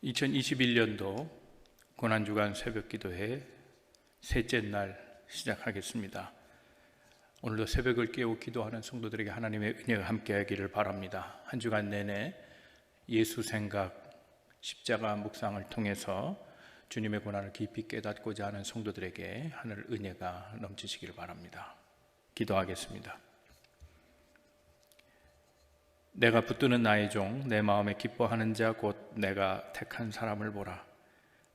2021년도 고난주간 새벽기도회 셋째 날 시작하겠습니다. 오늘도 새벽을 깨우 기도하는 성도들에게 하나님의 은혜가 함께하기를 바랍니다. 한 주간 내내 예수 생각, 십자가 묵상을 통해서 주님의 고난을 깊이 깨닫고자 하는 성도들에게 하늘 은혜가 넘치시기를 바랍니다. 기도하겠습니다. 내가 붙드는 나의 종, 내 마음에 기뻐하는 자 곧 내가 택한 사람을 보라.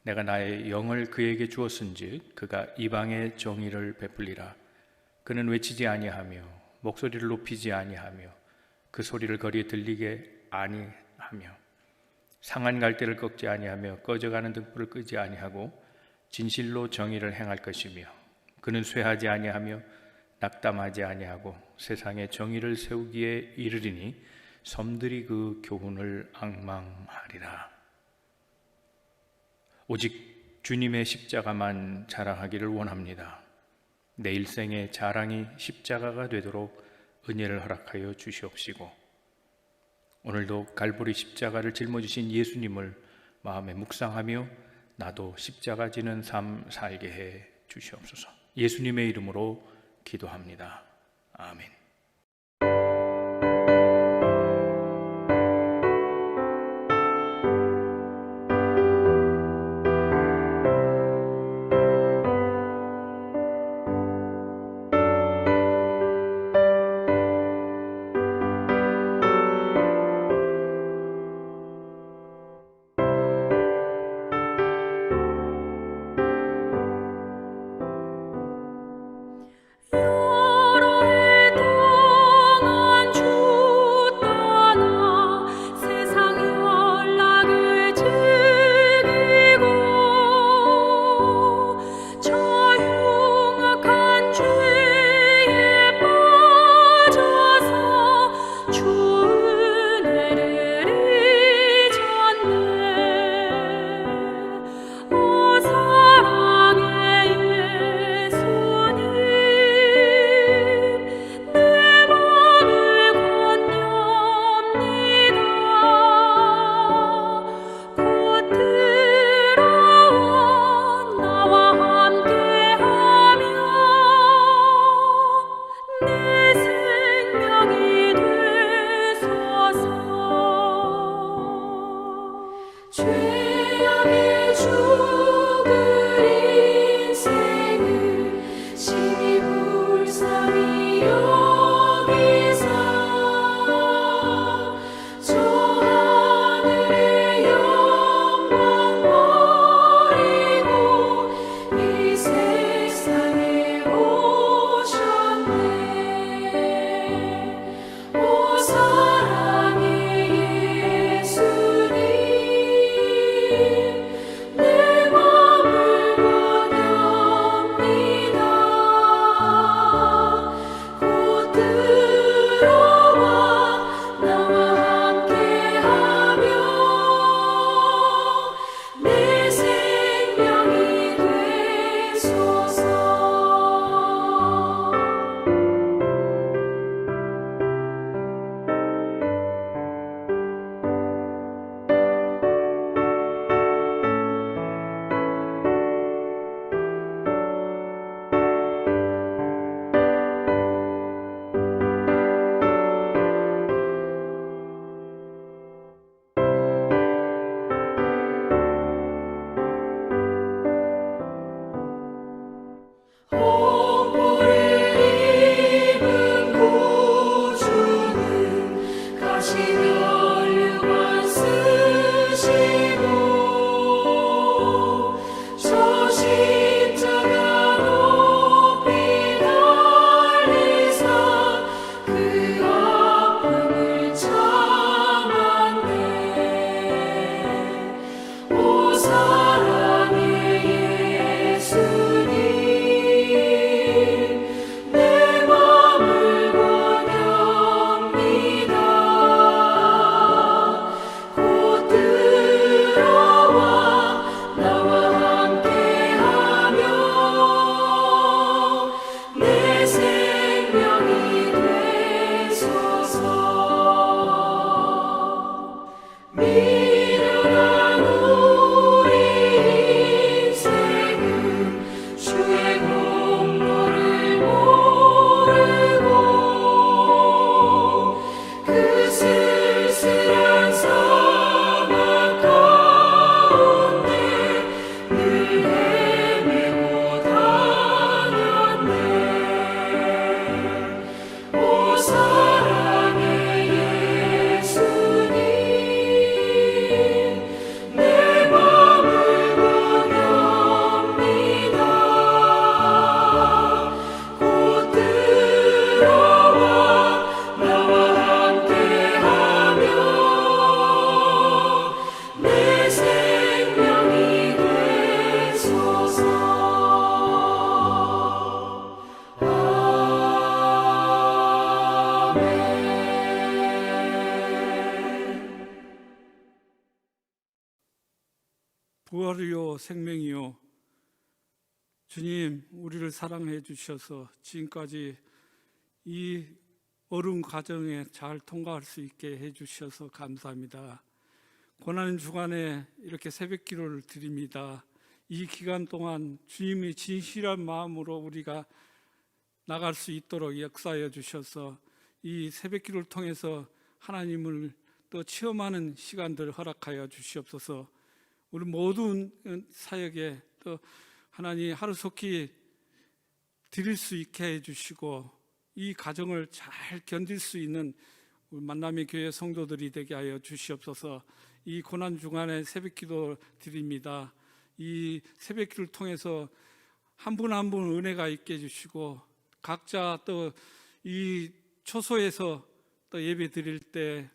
내가 나의 영을 그에게 주었은즉 그가 이방의 정의를 베풀리라. 그는 외치지 아니하며 목소리를 높이지 아니하며 그 소리를 거리에 들리게 아니하며 상한 갈대를 꺾지 아니하며 꺼져가는 등불을 끄지 아니하고 진실로 정의를 행할 것이며 그는 쇠하지 아니하며 낙담하지 아니하고 세상에 정의를 세우기에 이르리니 섬들이 그 교훈을 앙망하리라. 오직 주님의 십자가만 자랑하기를 원합니다. 내 일생의 자랑이 십자가가 되도록 은혜를 허락하여 주시옵시고 오늘도 갈보리 십자가를 짊어지신 예수님을 마음에 묵상하며 나도 십자가 지는 삶 살게 해 주시옵소서. 예수님의 이름으로 기도합니다. 아멘. 부활이요 생명이요, 주님 우리를 사랑해 주셔서 지금까지 이 어려운 과정에 잘 통과할 수 있게 해 주셔서 감사합니다. 고난 주간에 이렇게 새벽 기도를 드립니다. 이 기간 동안 주님이 진실한 마음으로 우리가 나갈 수 있도록 역사하여 주셔서 이 새벽 기도를 통해서 하나님을 또 체험하는 시간들 허락하여 주시옵소서. 우리 모든 사역에 또 하나님 하루속히 드릴 수 있게 해주시고 이 가정을 잘 견딜 수 있는 우리 만남의 교회 성도들이 되게 하여 주시옵소서. 이 고난 주간에 새벽기도 드립니다. 이 새벽기도를 통해서 한 분 한 분 은혜가 있게 해주시고 각자 또 이 초소에서 또 예배 드릴 때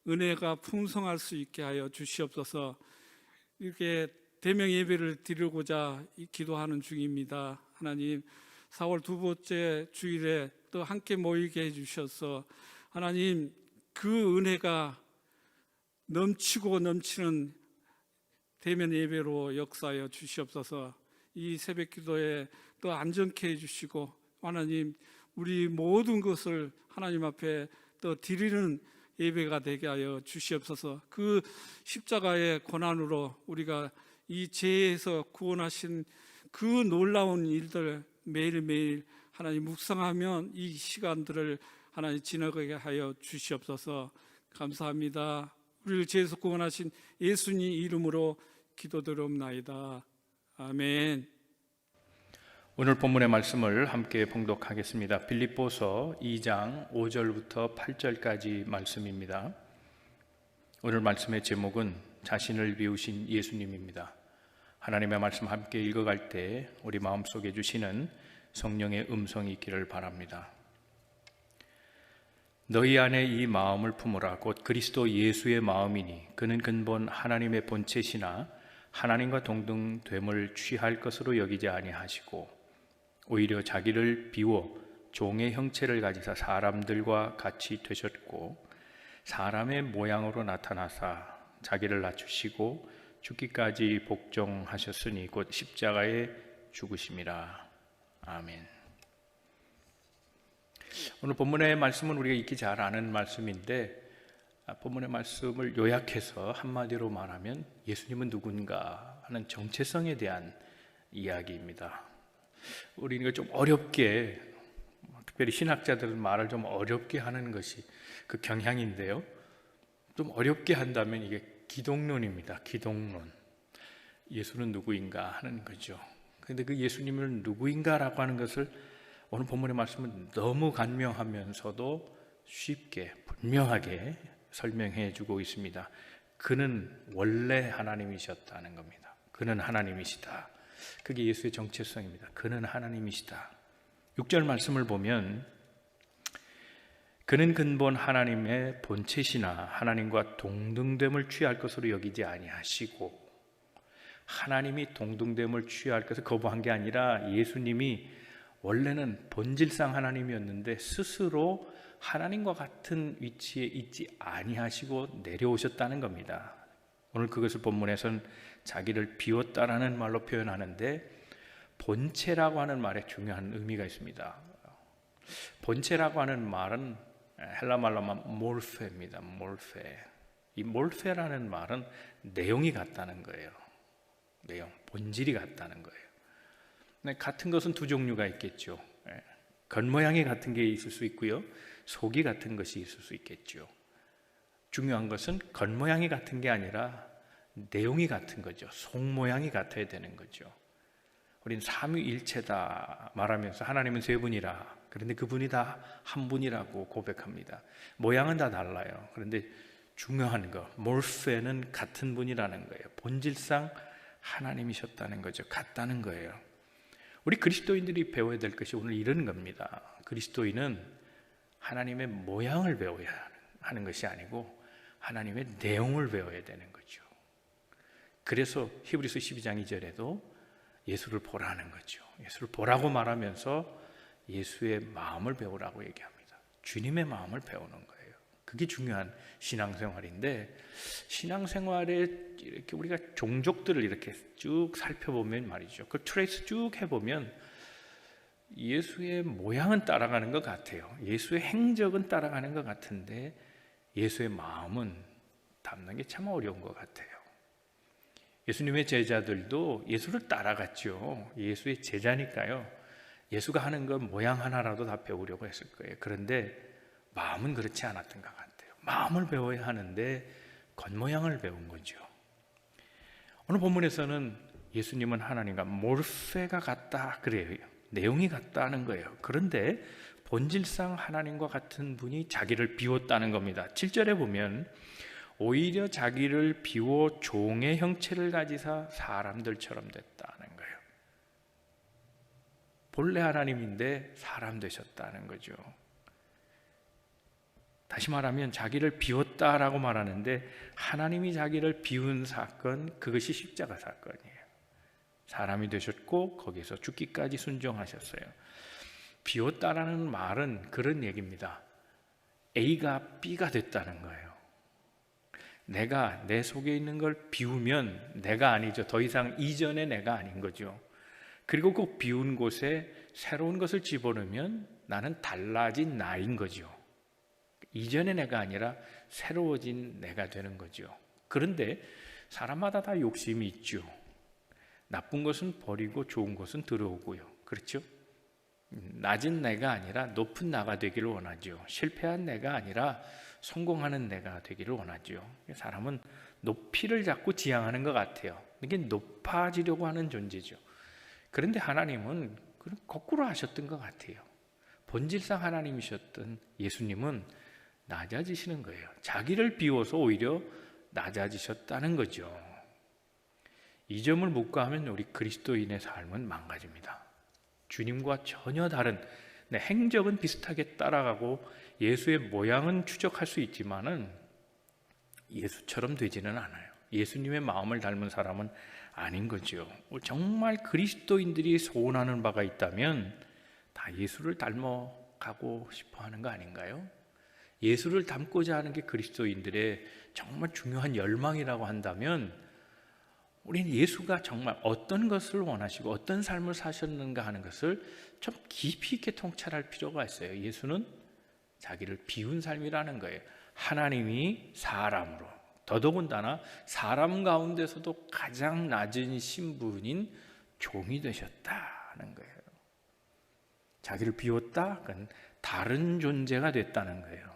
은혜가 풍성할 수 있게 하여 주시옵소서. 이렇게 대명 예배를 드리고자 기도하는 중입니다. 하나님, 4월 두 번째 주일에 또 함께 모이게 해주셔서 하나님 그 은혜가 넘치고 넘치는 대면 예배로 역사하여 주시옵소서. 이 새벽 기도에 또 안전케 해주시고 하나님 우리 모든 것을 하나님 앞에 또 드리는 예배가 되게 하여 주시옵소서. 그 십자가의 고난으로 우리가 이 죄에서 구원하신 그 놀라운 일들 매일매일 하나님 묵상하면 이 시간들을 하나님 지나가게 하여 주시옵소서. 감사합니다. 우리를 죄에서 구원하신 예수님 이름으로 기도드리옵나이다. 아멘. 오늘 본문의 말씀을 함께 봉독하겠습니다. 빌립보서 2장 5절부터 8절까지 말씀입니다. 오늘 말씀의 제목은 자신을 비우신 예수님입니다. 하나님의 말씀 함께 읽어갈 때 우리 마음속에 주시는 성령의 음성이 있기를 바랍니다. 너희 안에 이 마음을 품으라. 곧 그리스도 예수의 마음이니 그는 근본 하나님의 본체시나 하나님과 동등됨을 취할 것으로 여기지 아니하시고 오히려 자기를 비워 종의 형체를 가지사 사람들과 같이 되셨고 사람의 모양으로 나타나사 자기를 낮추시고 죽기까지 복종하셨으니 곧 십자가에 죽으심이라. 아멘. 오늘 본문의 말씀은 우리가 익히 잘 아는 말씀인데 본문의 말씀을 요약해서 한마디로 말하면 예수님은 누군가 하는 정체성에 대한 이야기입니다. 우리는 좀 어렵게, 특별히 신학자들은 말을 좀 어렵게 하는 것이 그 경향인데요. 좀 어렵게 한다면 이게 기독론입니다. 기독론. 예수는 누구인가 하는 거죠. 그런데 그 예수님을 누구인가라고 하는 것을 오늘 본문의 말씀은 너무 간명하면서도 쉽게 분명하게 설명해 주고 있습니다. 그는 원래 하나님이셨다는 겁니다. 그는 하나님이시다. 그게 예수의 정체성입니다. 그는 하나님이시다. 6절 말씀을 보면 그는 근본 하나님의 본체시나 하나님과 동등됨을 취할 것으로 여기지 아니하시고, 하나님이 동등됨을 취할 것을 거부한 게 아니라 예수님이 원래는 본질상 하나님이었는데 스스로 하나님과 같은 위치에 있지 아니하시고 내려오셨다는 겁니다. 오늘 그것을 본문에서는 자기를 비웠다라는 말로 표현하는데 본체라고 하는 말에 중요한 의미가 있습니다. 본체라고 하는 말은 헬라 말로 몰페입니다. 몰페. 이 몰페라는 말은 내용이 같다는 거예요. 내용, 본질이 같다는 거예요. 같은 것은 두 종류가 있겠죠. 겉모양이 같은 게 있을 수 있고요, 속이 같은 것이 있을 수 있겠죠. 중요한 것은 겉모양이 같은 게 아니라 내용이 같은 거죠. 속모양이 같아야 되는 거죠. 우린 삼위일체다 말하면서 하나님은 세 분이라, 그런데 그분이 다 한 분이라고 고백합니다. 모양은 다 달라요. 그런데 중요한 거, 몰페는 같은 분이라는 거예요. 본질상 하나님이셨다는 거죠. 같다는 거예요. 우리 그리스도인들이 배워야 될 것이 오늘 이런 겁니다. 그리스도인은 하나님의 모양을 배워야 하는 것이 아니고 하나님의 내용을 배워야 되는 거죠. 그래서 히브리서 12장 2절에도 예수를 보라는 거죠. 예수를 보라고 말하면서 예수의 마음을 배우라고 얘기합니다. 주님의 마음을 배우는 거예요. 그게 중요한 신앙생활인데, 신앙생활에 이렇게 우리가 종족들을 이렇게 쭉 살펴보면 말이죠, 그 트레이스 쭉 해보면 예수의 모양은 따라가는 것 같아요. 예수의 행적은 따라가는 것 같은데 예수의 마음은 담는 게 참 어려운 것 같아요. 예수님의 제자들도 예수를 따라갔죠. 예수의 제자니까요. 예수가 하는 건 모양 하나라도 다 배우려고 했을 거예요. 그런데 마음은 그렇지 않았던 것 같아요. 마음을 배워야 하는데 겉모양을 배운 거죠. 오늘 본문에서는 예수님은 하나님과 몰세가 같다 그래요. 내용이 같다는 거예요. 그런데 본질상 하나님과 같은 분이 자기를 비웠다는 겁니다. 7절에 보면 오히려 자기를 비워 종의 형체를 가지사 사람들처럼 됐다는 거예요. 본래 하나님인데 사람 되셨다는 거죠. 다시 말하면 자기를 비웠다라고 말하는데 하나님이 자기를 비운 사건, 그것이 십자가 사건이에요. 사람이 되셨고 거기서 죽기까지 순종하셨어요. 비웠다라는 말은 그런 얘기입니다. A가 B가 됐다는 거예요. 내가 내 속에 있는 걸 비우면 내가 아니죠. 더 이상 이전의 내가 아닌 거죠. 그리고 그 비운 곳에 새로운 것을 집어넣으면 나는 달라진 나인 거죠. 이전의 내가 아니라 새로워진 내가 되는 거죠. 그런데 사람마다 다 욕심이 있죠. 나쁜 것은 버리고 좋은 것은 들어오고요. 그렇죠? 낮은 내가 아니라 높은 나가 되기를 원하죠. 실패한 내가 아니라 성공하는 내가 되기를 원하죠. 사람은 높이를 자꾸 지향하는 것 같아요. 이게 높아지려고 하는 존재죠. 그런데 하나님은 거꾸로 하셨던 것 같아요. 본질상 하나님이셨던 예수님은 낮아지시는 거예요. 자기를 비워서 오히려 낮아지셨다는 거죠. 이 점을 묵과하면 우리 그리스도인의 삶은 망가집니다. 주님과 전혀 다른, 행적은 비슷하게 따라가고 예수의 모양은 추적할 수 있지만은 예수처럼 되지는 않아요. 예수님의 마음을 닮은 사람은 아닌 거죠. 정말 그리스도인들이 소원하는 바가 있다면 다 예수를 닮아가고 싶어 하는 거 아닌가요? 예수를 닮고자 하는 게 그리스도인들의 정말 중요한 열망이라고 한다면 우리는 예수가 정말 어떤 것을 원하시고 어떤 삶을 사셨는가 하는 것을 좀 깊이 있게 통찰할 필요가 있어요. 예수는 자기를 비운 삶이라는 거예요. 하나님이 사람으로, 더더군다나 사람 가운데서도 가장 낮은 신분인 종이 되셨다는 거예요. 자기를 비웠다? 그건 다른 존재가 됐다는 거예요.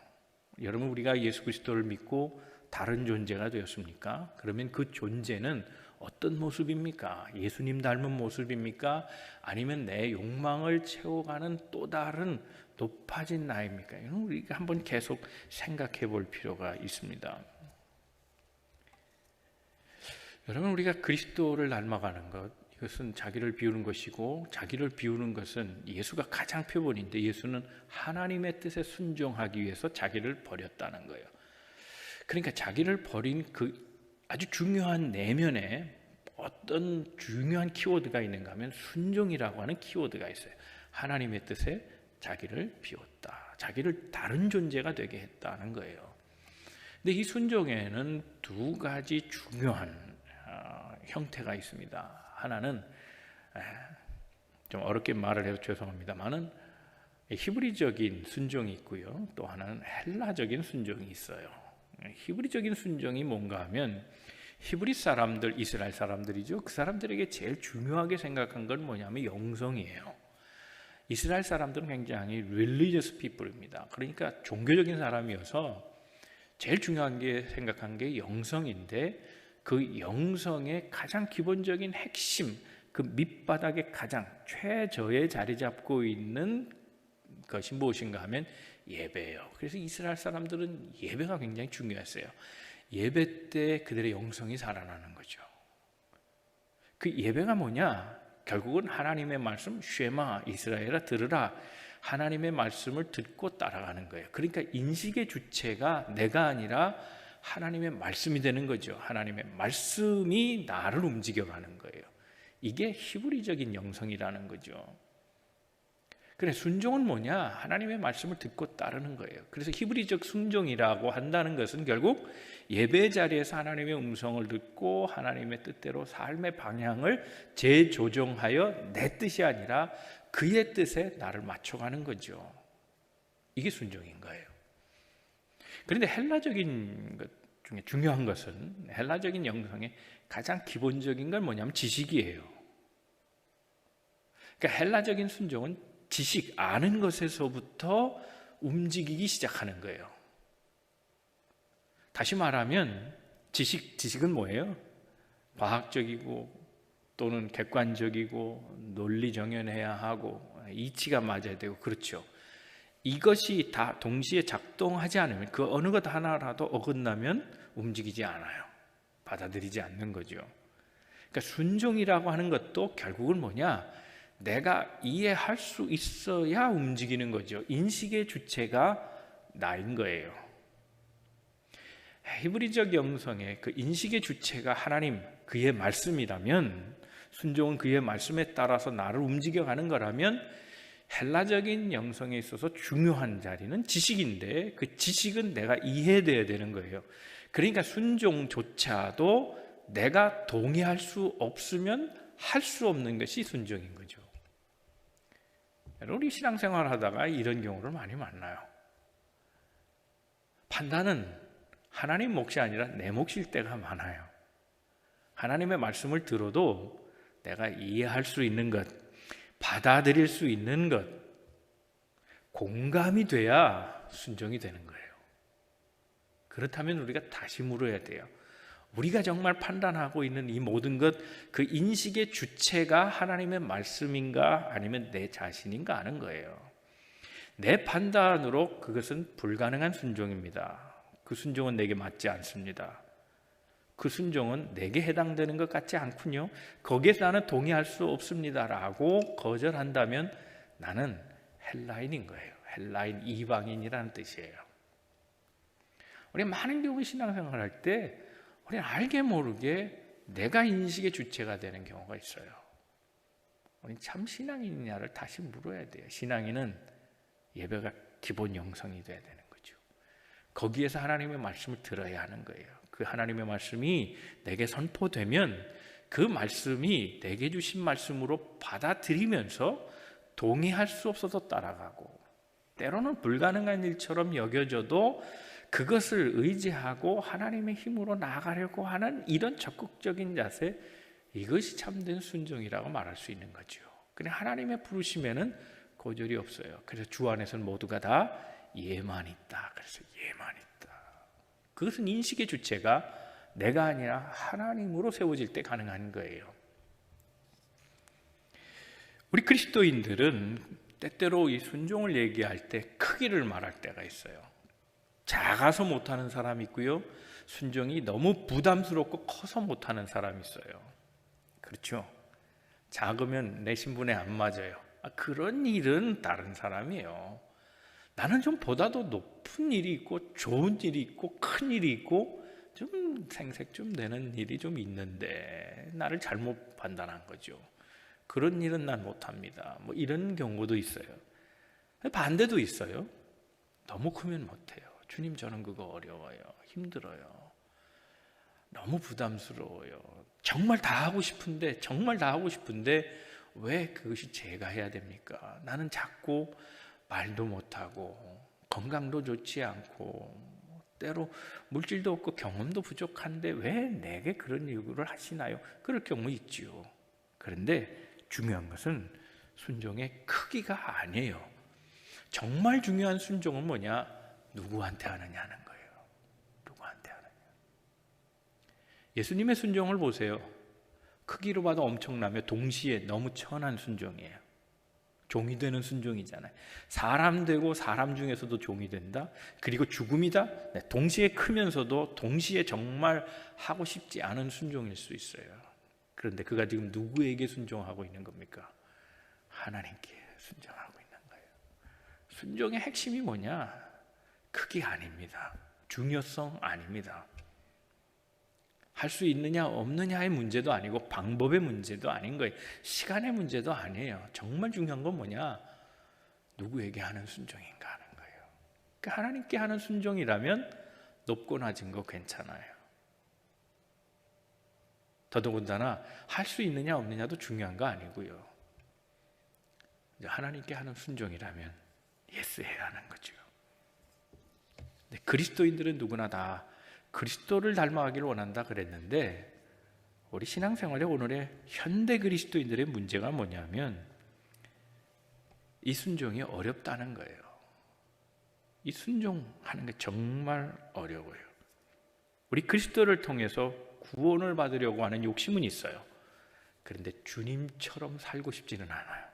여러분, 우리가 예수 그리스도를 믿고 다른 존재가 되었습니까? 그러면 그 존재는 어떤 모습입니까? 예수님 닮은 모습입니까? 아니면 내 욕망을 채워가는 또 다른 높아진 나입니까? 이건 우리가 한번 계속 생각해 볼 필요가 있습니다. 여러분, 우리가 그리스도를 닮아가는 것, 이것은 자기를 비우는 것이고, 자기를 비우는 것은 예수가 가장 표본인데, 예수는 하나님의 뜻에 순종하기 위해서 자기를 버렸다는 거예요. 그러니까 자기를 버린 그 아주 중요한 내면에 어떤 중요한 키워드가 있는가 하면 순종이라고 하는 키워드가 있어요. 하나님의 뜻에 자기를 비웠다. 자기를 다른 존재가 되게 했다는 거예요. 근데 이 순종에는 두 가지 중요한 형태가 있습니다. 하나는 좀 어렵게 말을 해서 죄송합니다만은 히브리적인 순종이 있고요. 또 하나는 헬라적인 순종이 있어요. 히브리적인 순종이 뭔가 하면 히브리 사람들, 이스라엘 사람들이죠. 그 사람들에게 제일 중요하게 생각한 건 뭐냐면 영성이에요. 이스라엘 사람들은 굉장히 religious people입니다. 그러니까 종교적인 사람이어서 제일 중요한 게 생각한 게 영성인데, 그 영성의 가장 기본적인 핵심, 그 밑바닥에 가장 최저에 자리 잡고 있는 것이 무엇인가 하면 예배예요. 그래서 이스라엘 사람들은 예배가 굉장히 중요했어요. 예배 때 그들의 영성이 살아나는 거죠. 그 예배가 뭐냐? 결국은 하나님의 말씀, 쉐마 이스라엘아 들으라, 하나님의 말씀을 듣고 따라가는 거예요. 그러니까 인식의 주체가 내가 아니라 하나님의 말씀이 되는 거죠. 하나님의 말씀이 나를 움직여가는 거예요. 이게 히브리적인 영성이라는 거죠. 그래, 순종은 뭐냐? 하나님의 말씀을 듣고 따르는 거예요. 그래서 히브리적 순종이라고 한다는 것은 결국 예배 자리에서 하나님의 음성을 듣고 하나님의 뜻대로 삶의 방향을 재조정하여 내 뜻이 아니라 그의 뜻에 나를 맞춰가는 거죠. 이게 순종인 거예요. 그런데 헬라적인 것 중에 중요한 것은, 헬라적인 영성의 가장 기본적인 건 뭐냐면 지식이에요. 그러니까 헬라적인 순종은 지식, 아는 것에서부터 움직이기 시작하는 거예요. 다시 말하면 지식은 뭐예요? 과학적이고 또는 객관적이고 논리 정연해야 하고 이치가 맞아야 되고, 그렇죠. 이것이 다 동시에 작동하지 않으면, 그 어느 것 하나라도 어긋나면 움직이지 않아요. 받아들이지 않는 거죠. 그러니까 순종이라고 하는 것도 결국은 뭐냐? 내가 이해할 수 있어야 움직이는 거죠. 인식의 주체가 나인 거예요. 히브리적 영성의 그 인식의 주체가 하나님, 그의 말씀이라면, 순종은 그의 말씀에 따라서 나를 움직여가는 거라면, 헬라적인 영성에 있어서 중요한 자리는 지식인데, 그 지식은 내가 이해돼야 되는 거예요. 그러니까 순종조차도 내가 동의할 수 없으면 할 수 없는 것이 순종인 거죠. 우리 신앙생활 하다가 이런 경우를 많이 만나요. 판단은 하나님 몫이 아니라 내 몫일 때가 많아요. 하나님의 말씀을 들어도 내가 이해할 수 있는 것, 받아들일 수 있는 것, 공감이 돼야 순종이 되는 거예요. 그렇다면 우리가 다시 물어야 돼요. 우리가 정말 판단하고 있는 이 모든 것, 그 인식의 주체가 하나님의 말씀인가 아니면 내 자신인가 하는 거예요. 내 판단으로 그것은 불가능한 순종입니다. 그 순종은 내게 맞지 않습니다. 그 순종은 내게 해당되는 것 같지 않군요. 거기에서 나는 동의할 수 없습니다라고 거절한다면 나는 헬라인인 거예요. 헬라인, 이방인이라는 뜻이에요. 우리 많은 경우 신앙생활할 때 우리는 알게 모르게 내가 인식의 주체가 되는 경우가 있어요. 우리는 참 신앙인이냐를 다시 물어야 돼요. 신앙인은 예배가 기본 영성이 돼야 되는 거죠. 거기에서 하나님의 말씀을 들어야 하는 거예요. 그 하나님의 말씀이 내게 선포되면 그 말씀이 내게 주신 말씀으로 받아들이면서 동의할 수 없어도 따라가고, 때로는 불가능한 일처럼 여겨져도 그것을 의지하고 하나님의 힘으로 나아가려고 하는 이런 적극적인 자세, 이것이 참된 순종이라고 말할 수 있는 거죠. 그냥 하나님의 부르심에는 고절이 없어요. 그래서 주 안에서는 모두가 다 예만 있다. 그래서 예만 있다. 그것은 인식의 주체가 내가 아니라 하나님으로 세워질 때 가능한 거예요. 우리 그리스도인들은 때때로 이 순종을 얘기할 때 크기를 말할 때가 있어요. 작아서 못하는 사람이 있고요, 순종이 너무 부담스럽고 커서 못하는 사람이 있어요. 그렇죠? 작으면 내 신분에 안 맞아요. 그런 일은 다른 사람이에요. 나는 좀 보다도 높은 일이 있고 좋은 일이 있고 큰 일이 있고 좀 생색 좀 내는 일이 좀 있는데 나를 잘못 판단한 거죠. 그런 일은 난 못합니다. 뭐 이런 경우도 있어요. 반대도 있어요. 너무 크면 못해요. 주님, 저는 그거 어려워요. 힘들어요. 너무 부담스러워요. 정말 다 하고 싶은데 왜 그것이 제가 해야 됩니까? 나는 작고 말도 못하고 건강도 좋지 않고 때로 물질도 없고 경험도 부족한데 왜 내게 그런 요구를 하시나요? 그럴 경우 있지요. 그런데 중요한 것은 순종의 크기가 아니에요. 정말 중요한 순종은 뭐냐? 누구한테 하느냐는 거예요. 누구한테 하느냐. 예수님의 순종을 보세요. 크기로 봐도 엄청나며 동시에 너무 천한 순종이에요. 종이 되는 순종이잖아요. 사람 되고 사람 중에서도 종이 된다. 그리고 죽음이다. 네, 동시에 크면서도 동시에 정말 하고 싶지 않은 순종일 수 있어요. 그런데 그가 지금 누구에게 순종하고 있는 겁니까? 하나님께 순종하고 있는 거예요. 순종의 핵심이 뭐냐? 크기 아닙니다. 중요성 아닙니다. 할 수 있느냐 없느냐의 문제도 아니고 방법의 문제도 아닌 거예요. 시간의 문제도 아니에요. 정말 중요한 건 뭐냐? 누구에게 하는 순종인가 하는 거예요. 그러니까 하나님께 하는 순종이라면 높고 낮은 거 괜찮아요. 더더군다나 할 수 있느냐 없느냐도 중요한 거 아니고요. 하나님께 하는 순종이라면 예스해야 하는 거죠. 그리스도인들은 누구나 다 그리스도를 닮아가기를 원한다 그랬는데, 우리 신앙생활의 오늘의 현대 그리스도인들의 문제가 뭐냐면 이 순종이 어렵다는 거예요. 이 순종하는 게 정말 어려워요. 우리 그리스도를 통해서 구원을 받으려고 하는 욕심은 있어요. 그런데 주님처럼 살고 싶지는 않아요.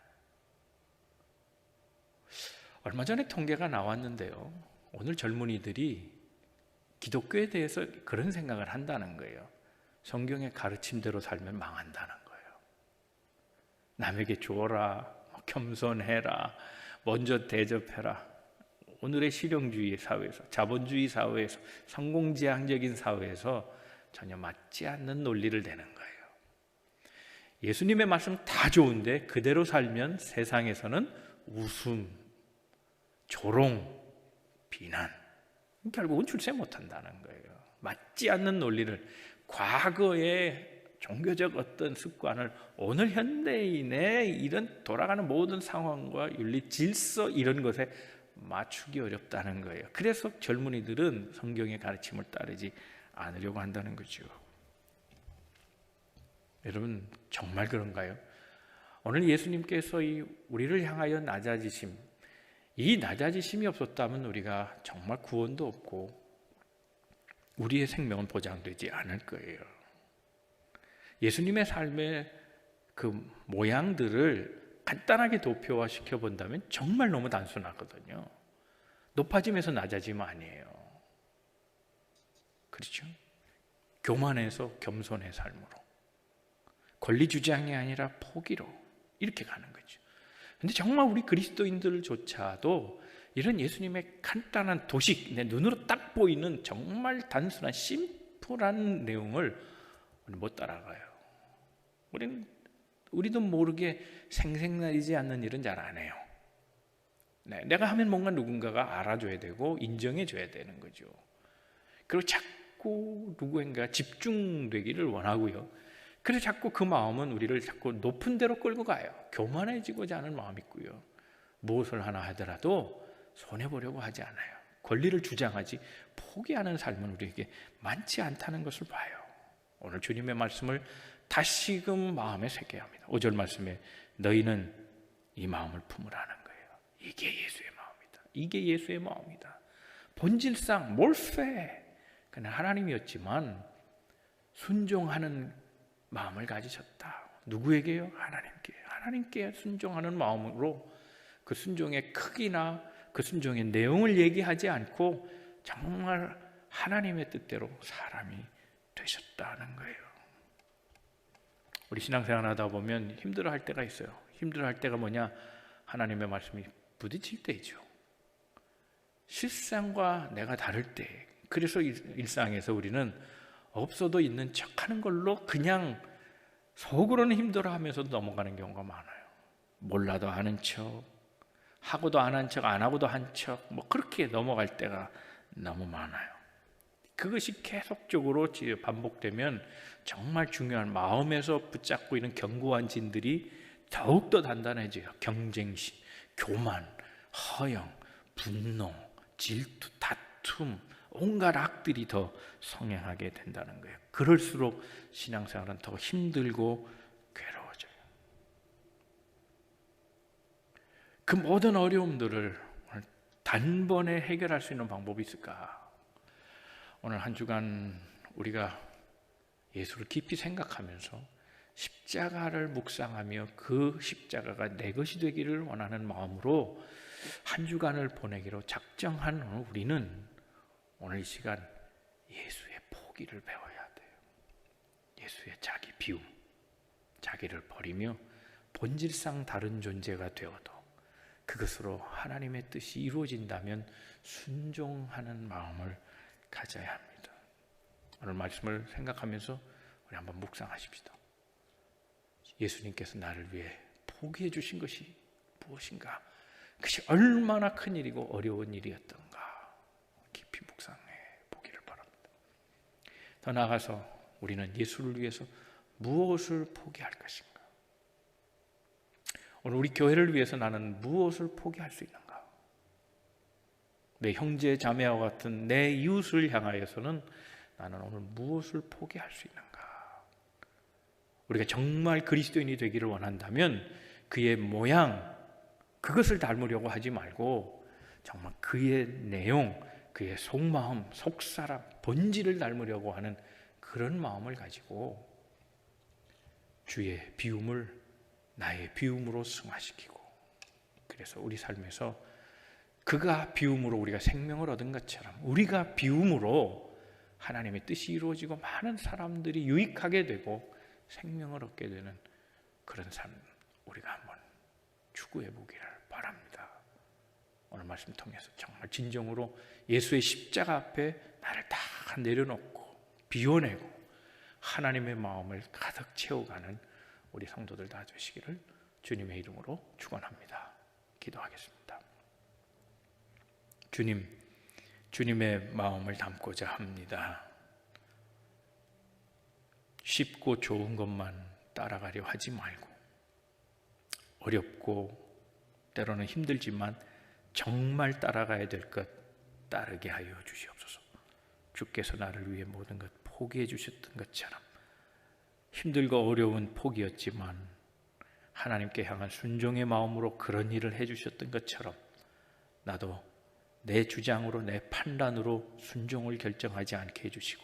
얼마 전에 통계가 나왔는데요, 오늘 젊은이들이 기독교에 대해서 그런 생각을 한다는 거예요. 성경의 가르침대로 살면 망한다는 거예요. 남에게 주어라, 겸손해라, 먼저 대접해라. 오늘의 실용주의 사회에서, 자본주의 사회에서, 성공지향적인 사회에서 전혀 맞지 않는 논리를 대는 거예요. 예수님의 말씀 다 좋은데 그대로 살면 세상에서는 웃음, 조롱, 비난, 결국은 출세 못한다는 거예요. 맞지 않는 논리를, 과거의 종교적 어떤 습관을 오늘 현대인의 이런 돌아가는 모든 상황과 윤리, 질서 이런 것에 맞추기 어렵다는 거예요. 그래서 젊은이들은 성경의 가르침을 따르지 않으려고 한다는 거죠. 여러분, 정말 그런가요? 오늘 예수님께서 우리를 향하여 낮아지심, 이 낮아지심이 없었다면 우리가 정말 구원도 없고 우리의 생명은 보장되지 않을 거예요. 예수님의 삶의 그 모양들을 간단하게 도표화시켜 본다면 정말 너무 단순하거든요. 높아짐에서 낮아짐 아니에요. 그렇죠? 교만해서 겸손의 삶으로, 권리 주장이 아니라 포기로, 이렇게 가는 거죠. 근데 정말 우리 그리스도인들조차도 이런 예수님의 간단한 도식, 내 눈으로 딱 보이는 정말 단순한 심플한 내용을 못 따라가요. 우리도 모르게 생색나지 않는 일은 잘 안 해요. 내가 하면 뭔가 누군가가 알아줘야 되고 인정해줘야 되는 거죠. 그리고 자꾸 누구인가 집중되기를 원하고요. 그래서 자꾸 그 마음은 우리를 자꾸 높은 데로 끌고 가요. 교만해지고자 하는 마음이 있고요. 무엇을 하나 하더라도 손해보려고 하지 않아요. 권리를 주장하지 포기하는 삶은 우리에게 많지 않다는 것을 봐요. 오늘 주님의 말씀을 다시금 마음에 새겨야 합니다. 5절 말씀에 너희는 이 마음을 품으라는 거예요. 이게 예수의 마음이다. 이게 예수의 마음이다. 본질상 몰세 그는 하나님이었지만 순종하는 마음을 가지셨다. 누구에게요? 하나님께. 하나님께 순종하는 마음으로 그 순종의 크기나 그 순종의 내용을 얘기하지 않고 정말 하나님의 뜻대로 사람이 되셨다는 거예요. 우리 신앙생활 하다 보면 힘들어할 때가 있어요. 힘들어할 때가 뭐냐? 하나님의 말씀이 부딪힐 때이죠. 실상과 내가 다를 때. 그래서 일상에서 우리는 없어도 있는 척하는 걸로 그냥 속으로는 힘들어하면서 넘어가는 경우가 많아요. 몰라도 아는 척, 하고도 안 한 척, 안 하고도 한 척, 그렇게 넘어갈 때가 너무 많아요. 그것이 계속적으로 반복되면 정말 중요한 마음에서 붙잡고 있는 견고한 진들이 더욱더 단단해져요. 경쟁심, 교만, 허영, 분노, 질투, 다툼, 온갖 악들이 더 성행하게 된다는 거예요. 그럴수록 신앙생활은 더 힘들고 괴로워져요. 그 모든 어려움들을 단번에 해결할 수 있는 방법이 있을까? 오늘 한 주간 우리가 예수를 깊이 생각하면서 십자가를 묵상하며 그 십자가가 내 것이 되기를 원하는 마음으로 한 주간을 보내기로 작정한 우리는 오늘 이 시간 예수의 포기를 배워야 돼요. 예수의 자기 비움, 자기를 버리며 본질상 다른 존재가 되어도 그것으로 하나님의 뜻이 이루어진다면 순종하는 마음을 가져야 합니다. 오늘 말씀을 생각하면서 우리 한번 묵상하십시다. 예수님께서 나를 위해 포기해 주신 것이 무엇인가? 그것이 얼마나 큰 일이고 어려운 일이었던가 깊이 묵상해 보기를 바랍니다. 더 나아가서 우리는 예수를 위해서 무엇을 포기할 것인가? 오늘 우리 교회를 위해서 나는 무엇을 포기할 수 있는가? 내 형제 자매와 같은 내 이웃을 향하여서는 나는 오늘 무엇을 포기할 수 있는가? 우리가 정말 그리스도인이 되기를 원한다면 그의 모양, 그것을 닮으려고 하지 말고 정말 그의 내용, 그의 속마음, 속사람, 본질을 닮으려고 하는 그런 마음을 가지고 주의 비움을 나의 비움으로 승화시키고, 그래서 우리 삶에서 그가 비움으로 우리가 생명을 얻은 것처럼 우리가 비움으로 하나님의 뜻이 이루어지고 많은 사람들이 유익하게 되고 생명을 얻게 되는 그런 삶 우리가 한번 추구해 보기를 바랍니다. 오늘 말씀 통해서 정말 진정으로 예수의 십자가 앞에 나를 다 내려놓고 비워내고 하나님의 마음을 가득 채워가는 우리 성도들 다 되시기를 주님의 이름으로 축원합니다. 기도하겠습니다. 주님, 주님의 마음을 담고자 합니다. 쉽고 좋은 것만 따라가려 하지 말고 어렵고 때로는 힘들지만 정말 따라가야 될 것 따르게 하여 주시옵소서. 주께서 나를 위해 모든 것 포기해 주셨던 것처럼 힘들고 어려운 포기였지만 하나님께 향한 순종의 마음으로 그런 일을 해주셨던 것처럼 나도 내 주장으로 내 판단으로 순종을 결정하지 않게 해주시고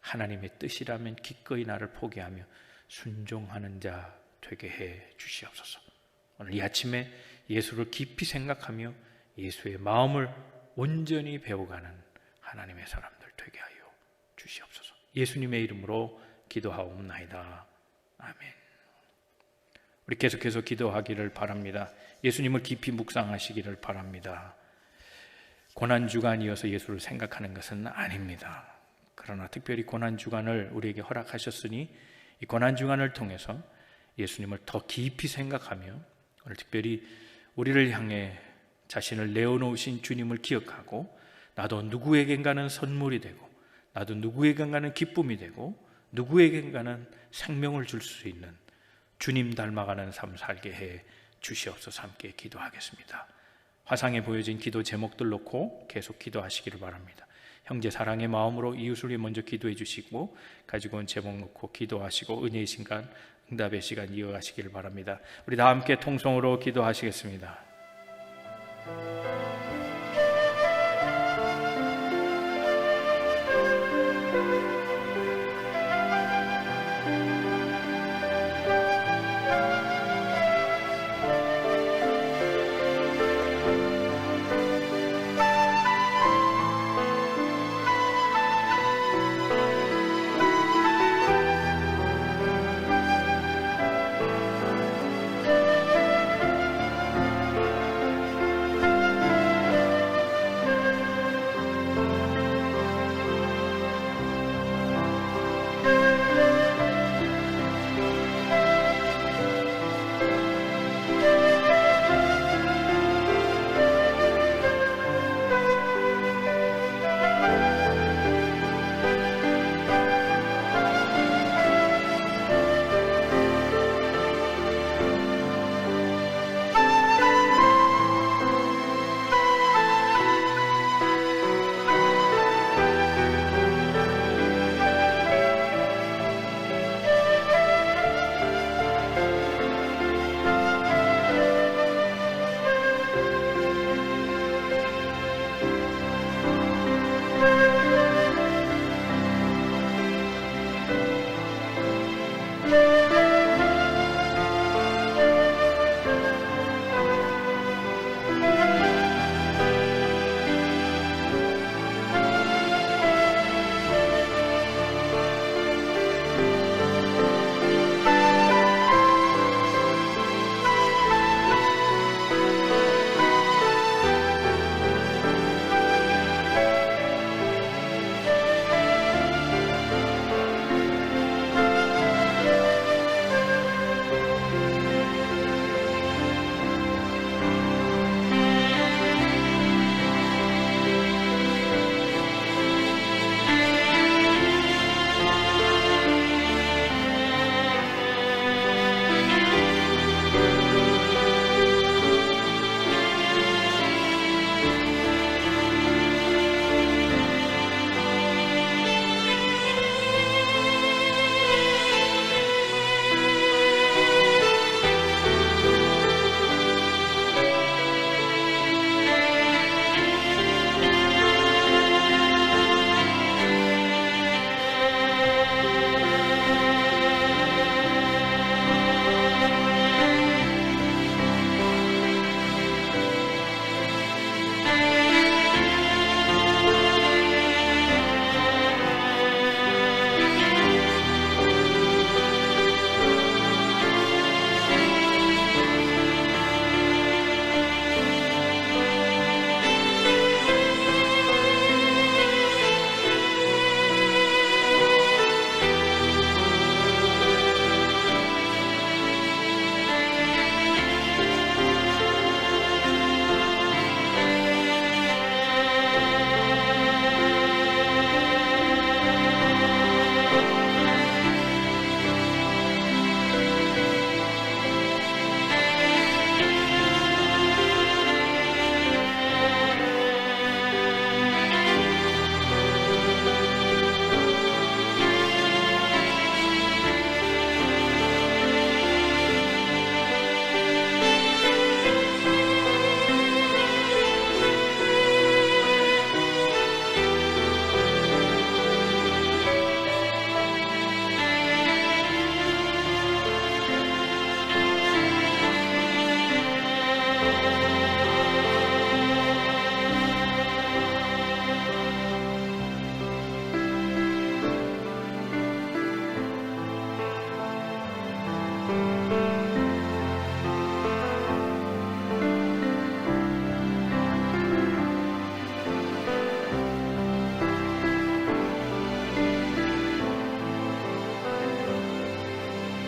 하나님의 뜻이라면 기꺼이 나를 포기하며 순종하는 자 되게 해 주시옵소서. 오늘 이 아침에 예수를 깊이 생각하며 예수의 마음을 온전히 배워가는 하나님의 사람들 되게 하여 주시옵소서. 예수님의 이름으로 기도하옵나이다. 아멘. 우리 계속해서 기도하기를 바랍니다. 예수님을 깊이 묵상하시기를 바랍니다. 고난주간이어서 예수를 생각하는 것은 아닙니다. 그러나 특별히 고난주간을 우리에게 허락하셨으니 이 고난주간을 통해서 예수님을 더 깊이 생각하며 오늘 특별히 우리를 향해 자신을 내어놓으신 주님을 기억하고 나도 누구에겐가는 선물이 되고 나도 누구에겐가는 기쁨이 되고 누구에겐가는 생명을 줄 수 있는 주님 닮아가는 삶 살게 해 주시옵소서. 함께 기도하겠습니다. 화상에 보여진 기도 제목들 놓고 계속 기도하시기를 바랍니다. 형제 사랑의 마음으로 이웃을 위해 먼저 기도해 주시고 가지고 온 제목 놓고 기도하시고 은혜의 시간, 응답의 시간 이어가시기를 바랍니다. 우리 다 함께 통성으로 기도하시겠습니다.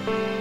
아멘.